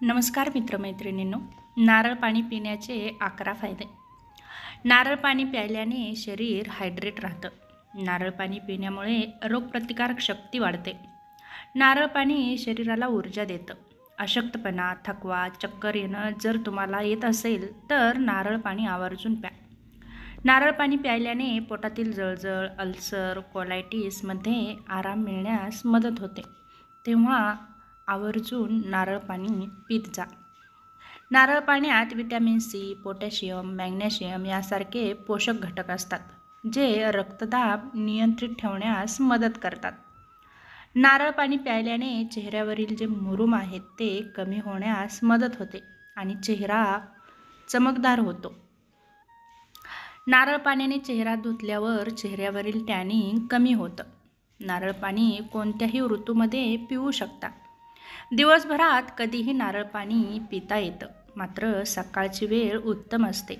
नमस्कार मित्रमैत्रिणींनो, नारळ पाणी पिण्याचे 11 फायदे. नारळ पाणी प्यायल्याने शरीर हायड्रेट राहतं. नारळ पाणी पिण्यामुळे रोगप्रतिकारक शक्ती वाढते. नारळ पाणी शरीराला ऊर्जा देतं. अशक्तपणा, थकवा, चक्कर येणं जर तुम्हाला येत असेल तर नारळ पाणी आवर्जून प्या. नारळ पाणी प्यायल्याने पोटातील जळजळ, अल्सर, कोलायटिसमध्ये आराम मिळण्यास मदत होते. तेव्हा आवर्जून नारळ पाणी पीत जा. नारळ पाण्यात व्हिटॅमिन सी, पोटॅशियम, मॅग्नेशियम यासारखे पोषक घटक असतात, जे रक्तदाब नियंत्रित ठेवण्यास मदत करतात. नारळ पाणी प्यायल्याने चेहऱ्यावरील जे मुरूम आहेत ते कमी होण्यास मदत होते आणि चेहरा चमकदार होतो. नारळ पाण्याने चेहरा धुतल्यावर चेहऱ्यावरील टॅनिंग कमी होतं. नारळ पाणी कोणत्याही ऋतूमध्ये पिऊ शकता. दिवसभरात कधीही नारळ पाणी पिता येतं, मात्र सकाळची वेळ उत्तम असते.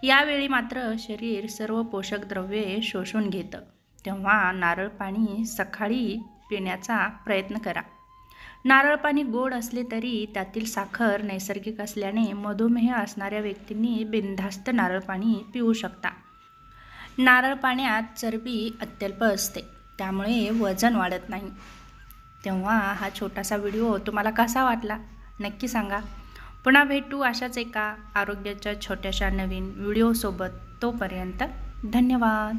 यावेळी मात्र शरीर सर्व पोषक द्रव्ये शोषून घेतं. तेव्हा नारळ पाणी सकाळी पिण्याचा प्रयत्न करा. नारळ पाणी गोड असले तरी त्यातील साखर नैसर्गिक असल्याने मधुमेह असणाऱ्या व्यक्तींनी बिनधास्त नारळ पाणी पिऊ शकता. नारळ पाण्यात चरबी अत्यल्प असते, त्यामुळे वजन वाढत नाही. तेव्हा हा छोटासा व्हिडिओ तुम्हाला कसा वाटला नक्की सांगा. पुन्हा भेटू अशाच एका आरोग्याच्या छोट्याशा नवीन व्हिडिओसोबत. तोपर्यंत धन्यवाद.